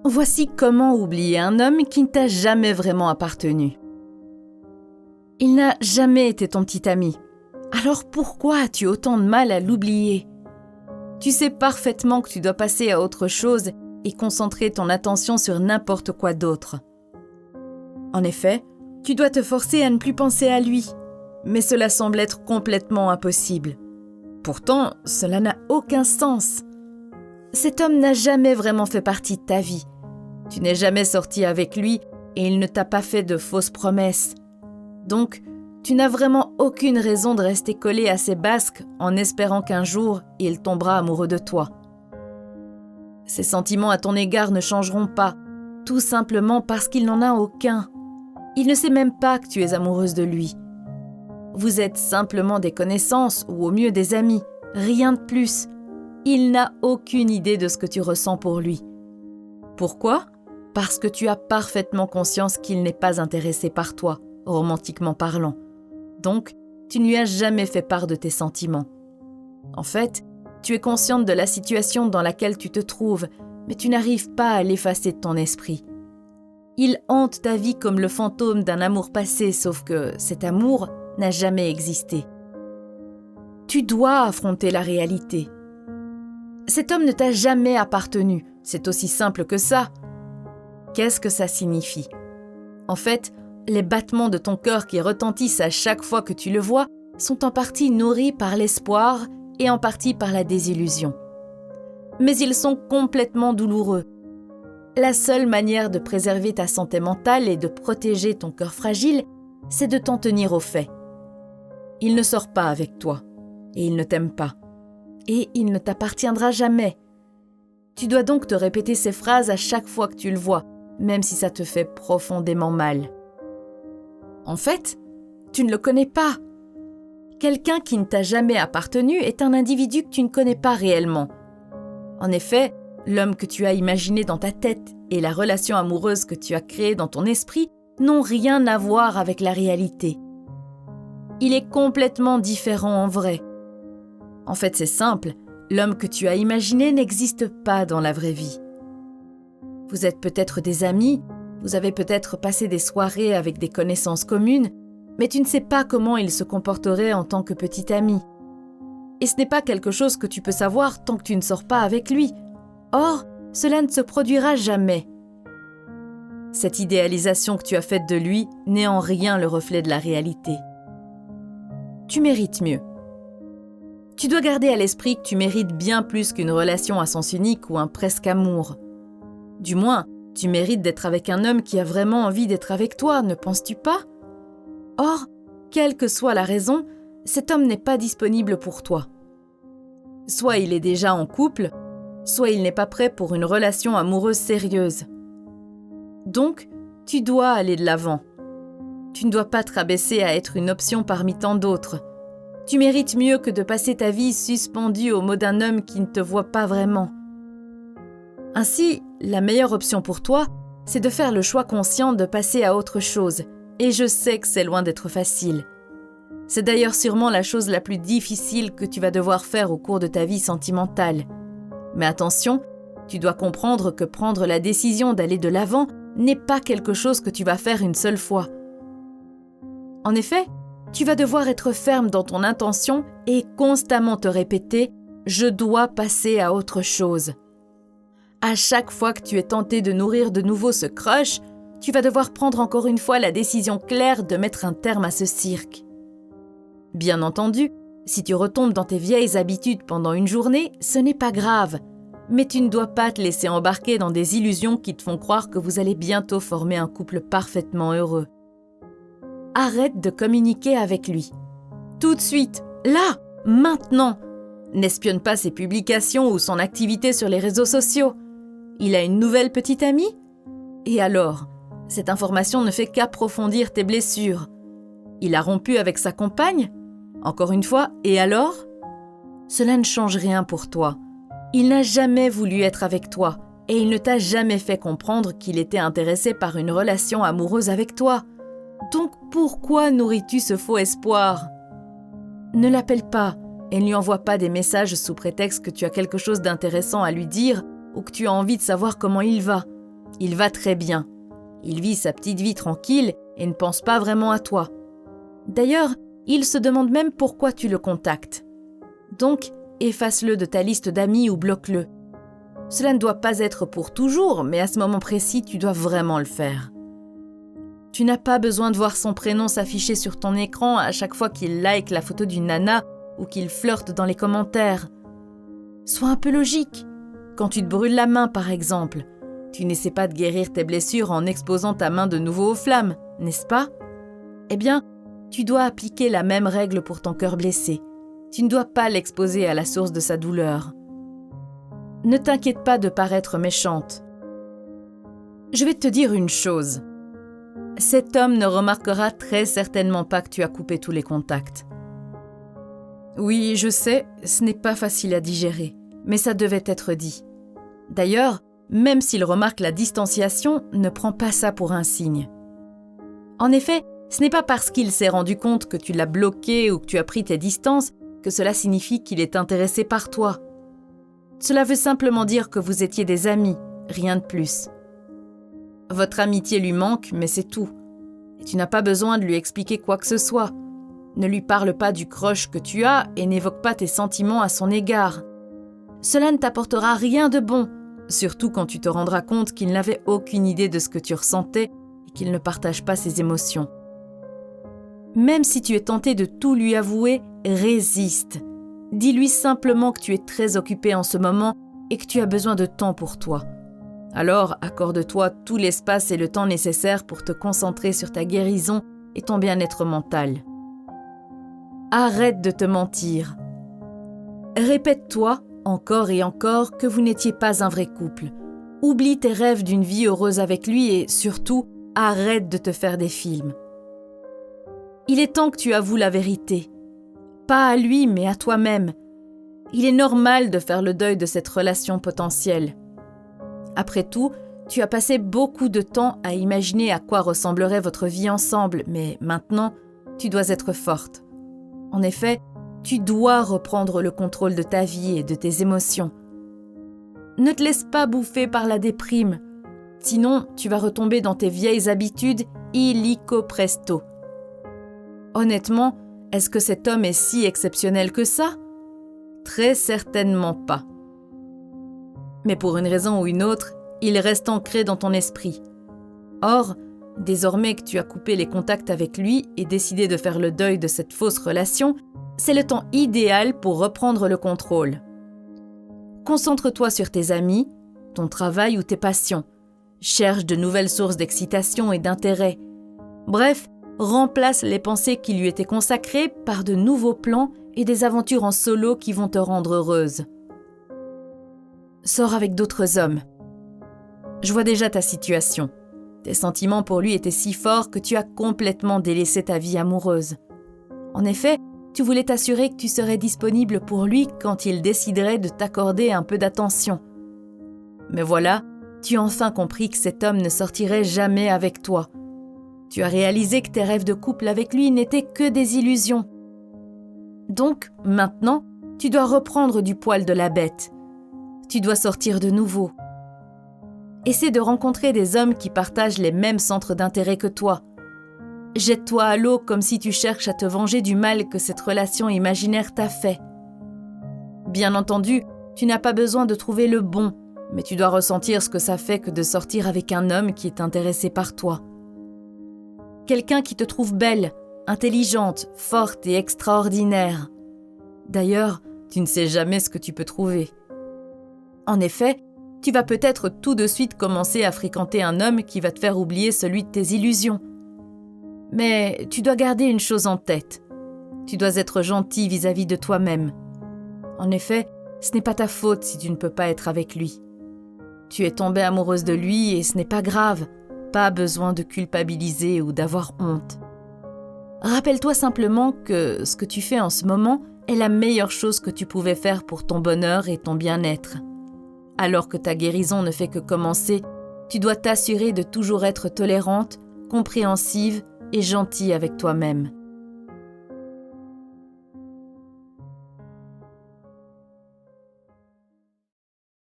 Voici comment oublier un homme qui ne t'a jamais vraiment appartenu. Il n'a jamais été ton petit ami. Alors pourquoi as-tu autant de mal à l'oublier ? Tu sais parfaitement que tu dois passer à autre chose et concentrer ton attention sur n'importe quoi d'autre. En effet, tu dois te forcer à ne plus penser à lui, mais cela semble être complètement impossible. Pourtant, cela n'a aucun sens. Cet homme n'a jamais vraiment fait partie de ta vie. Tu n'es jamais sorti avec lui et il ne t'a pas fait de fausses promesses. Donc, tu n'as vraiment aucune raison de rester collé à ses basques en espérant qu'un jour, il tombera amoureux de toi. Ses sentiments à ton égard ne changeront pas, tout simplement parce qu'il n'en a aucun. Il ne sait même pas que tu es amoureuse de lui. Vous êtes simplement des connaissances ou au mieux des amis, rien de plus. Il n'a aucune idée de ce que tu ressens pour lui. Pourquoi ? Parce que tu as parfaitement conscience qu'il n'est pas intéressé par toi, romantiquement parlant. Donc, tu ne lui as jamais fait part de tes sentiments. En fait, tu es consciente de la situation dans laquelle tu te trouves, mais tu n'arrives pas à l'effacer de ton esprit. Il hante ta vie comme le fantôme d'un amour passé, sauf que cet amour n'a jamais existé. Tu dois affronter la réalité. Cet homme ne t'a jamais appartenu, c'est aussi simple que ça. Qu'est-ce que ça signifie ? En fait, les battements de ton cœur qui retentissent à chaque fois que tu le vois sont en partie nourris par l'espoir et en partie par la désillusion. Mais ils sont complètement douloureux. La seule manière de préserver ta santé mentale et de protéger ton cœur fragile, c'est de t'en tenir aux faits. Il ne sort pas avec toi et il ne t'aime pas. Et il ne t'appartiendra jamais. Tu dois donc te répéter ces phrases à chaque fois que tu le vois, même si ça te fait profondément mal. En fait, tu ne le connais pas. Quelqu'un qui ne t'a jamais appartenu est un individu que tu ne connais pas réellement. En effet, l'homme que tu as imaginé dans ta tête et la relation amoureuse que tu as créée dans ton esprit n'ont rien à voir avec la réalité. Il est complètement différent en vrai. En fait, c'est simple, l'homme que tu as imaginé n'existe pas dans la vraie vie. Vous êtes peut-être des amis, vous avez peut-être passé des soirées avec des connaissances communes, mais tu ne sais pas comment il se comporterait en tant que petit ami. Et ce n'est pas quelque chose que tu peux savoir tant que tu ne sors pas avec lui. Or, cela ne se produira jamais. Cette idéalisation que tu as faite de lui n'est en rien le reflet de la réalité. Tu mérites mieux. Tu dois garder à l'esprit que tu mérites bien plus qu'une relation à sens unique ou un presque amour. Du moins, tu mérites d'être avec un homme qui a vraiment envie d'être avec toi, ne penses-tu pas ? Or, quelle que soit la raison, cet homme n'est pas disponible pour toi. Soit il est déjà en couple, soit il n'est pas prêt pour une relation amoureuse sérieuse. Donc, tu dois aller de l'avant. Tu ne dois pas te rabaisser à être une option parmi tant d'autres. Tu mérites mieux que de passer ta vie suspendue aux mots d'un homme qui ne te voit pas vraiment. Ainsi, la meilleure option pour toi, c'est de faire le choix conscient de passer à autre chose. Et je sais que c'est loin d'être facile. C'est d'ailleurs sûrement la chose la plus difficile que tu vas devoir faire au cours de ta vie sentimentale. Mais attention, tu dois comprendre que prendre la décision d'aller de l'avant n'est pas quelque chose que tu vas faire une seule fois. En effet, tu vas devoir être ferme dans ton intention et constamment te répéter « Je dois passer à autre chose ». À chaque fois que tu es tenté de nourrir de nouveau ce crush, tu vas devoir prendre encore une fois la décision claire de mettre un terme à ce cirque. Bien entendu, si tu retombes dans tes vieilles habitudes pendant une journée, ce n'est pas grave, mais tu ne dois pas te laisser embarquer dans des illusions qui te font croire que vous allez bientôt former un couple parfaitement heureux. Arrête de communiquer avec lui. Tout de suite, là, maintenant. N'espionne pas ses publications ou son activité sur les réseaux sociaux. Il a une nouvelle petite amie ? Et alors ? Cette information ne fait qu'approfondir tes blessures. Il a rompu avec sa compagne ? Encore une fois, et alors ? Cela ne change rien pour toi. Il n'a jamais voulu être avec toi et il ne t'a jamais fait comprendre qu'il était intéressé par une relation amoureuse avec toi. Donc pourquoi nourris-tu ce faux espoir ? Ne l'appelle pas et ne lui envoie pas des messages sous prétexte que tu as quelque chose d'intéressant à lui dire ou que tu as envie de savoir comment il va. Il va très bien. Il vit sa petite vie tranquille et ne pense pas vraiment à toi. D'ailleurs, il se demande même pourquoi tu le contactes. Donc, efface-le de ta liste d'amis ou bloque-le. Cela ne doit pas être pour toujours, mais à ce moment précis, tu dois vraiment le faire. Tu n'as pas besoin de voir son prénom s'afficher sur ton écran à chaque fois qu'il like la photo d'une nana ou qu'il flirte dans les commentaires. Sois un peu logique. Quand tu te brûles la main, par exemple, tu n'essaies pas de guérir tes blessures en exposant ta main de nouveau aux flammes, n'est-ce pas? Eh bien, tu dois appliquer la même règle pour ton cœur blessé. Tu ne dois pas l'exposer à la source de sa douleur. Ne t'inquiète pas de paraître méchante. Je vais te dire une chose. Cet homme ne remarquera très certainement pas que tu as coupé tous les contacts. Oui, je sais, ce n'est pas facile à digérer, mais ça devait être dit. D'ailleurs, même s'il remarque la distanciation, ne prends pas ça pour un signe. En effet, ce n'est pas parce qu'il s'est rendu compte que tu l'as bloqué ou que tu as pris tes distances que cela signifie qu'il est intéressé par toi. Cela veut simplement dire que vous étiez des amis, rien de plus. Votre amitié lui manque, mais c'est tout. Et tu n'as pas besoin de lui expliquer quoi que ce soit. Ne lui parle pas du crush que tu as et n'évoque pas tes sentiments à son égard. Cela ne t'apportera rien de bon, surtout quand tu te rendras compte qu'il n'avait aucune idée de ce que tu ressentais et qu'il ne partage pas ses émotions. Même si tu es tenté de tout lui avouer, résiste. Dis-lui simplement que tu es très occupé en ce moment et que tu as besoin de temps pour toi. Alors, accorde-toi tout l'espace et le temps nécessaires pour te concentrer sur ta guérison et ton bien-être mental. Arrête de te mentir. Répète-toi, encore et encore, que vous n'étiez pas un vrai couple. Oublie tes rêves d'une vie heureuse avec lui et, surtout, arrête de te faire des films. Il est temps que tu avoues la vérité. Pas à lui, mais à toi-même. Il est normal de faire le deuil de cette relation potentielle. Après tout, tu as passé beaucoup de temps à imaginer à quoi ressemblerait votre vie ensemble, mais maintenant, tu dois être forte. En effet, tu dois reprendre le contrôle de ta vie et de tes émotions. Ne te laisse pas bouffer par la déprime, sinon tu vas retomber dans tes vieilles habitudes illico presto. Honnêtement, est-ce que cet homme est si exceptionnel que ça? Très certainement pas. Mais pour une raison ou une autre, il reste ancré dans ton esprit. Or, désormais que tu as coupé les contacts avec lui et décidé de faire le deuil de cette fausse relation, c'est le temps idéal pour reprendre le contrôle. Concentre-toi sur tes amis, ton travail ou tes passions. Cherche de nouvelles sources d'excitation et d'intérêt. Bref, remplace les pensées qui lui étaient consacrées par de nouveaux plans et des aventures en solo qui vont te rendre heureuse. Sors avec d'autres hommes. Je vois déjà ta situation. Tes sentiments pour lui étaient si forts que tu as complètement délaissé ta vie amoureuse. En effet, tu voulais t'assurer que tu serais disponible pour lui quand il déciderait de t'accorder un peu d'attention. Mais voilà, tu as enfin compris que cet homme ne sortirait jamais avec toi. Tu as réalisé que tes rêves de couple avec lui n'étaient que des illusions. Donc, maintenant, tu dois reprendre du poil de la bête. Tu dois sortir de nouveau. Essaie de rencontrer des hommes qui partagent les mêmes centres d'intérêt que toi. Jette-toi à l'eau comme si tu cherches à te venger du mal que cette relation imaginaire t'a fait. Bien entendu, tu n'as pas besoin de trouver le bon, mais tu dois ressentir ce que ça fait que de sortir avec un homme qui est intéressé par toi. Quelqu'un qui te trouve belle, intelligente, forte et extraordinaire. D'ailleurs, tu ne sais jamais ce que tu peux trouver. En effet, tu vas peut-être tout de suite commencer à fréquenter un homme qui va te faire oublier celui de tes illusions. Mais tu dois garder une chose en tête. Tu dois être gentil vis-à-vis de toi-même. En effet, ce n'est pas ta faute si tu ne peux pas être avec lui. Tu es tombée amoureuse de lui et ce n'est pas grave. Pas besoin de culpabiliser ou d'avoir honte. Rappelle-toi simplement que ce que tu fais en ce moment est la meilleure chose que tu pouvais faire pour ton bonheur et ton bien-être. Alors que ta guérison ne fait que commencer, tu dois t'assurer de toujours être tolérante, compréhensive et gentille avec toi-même.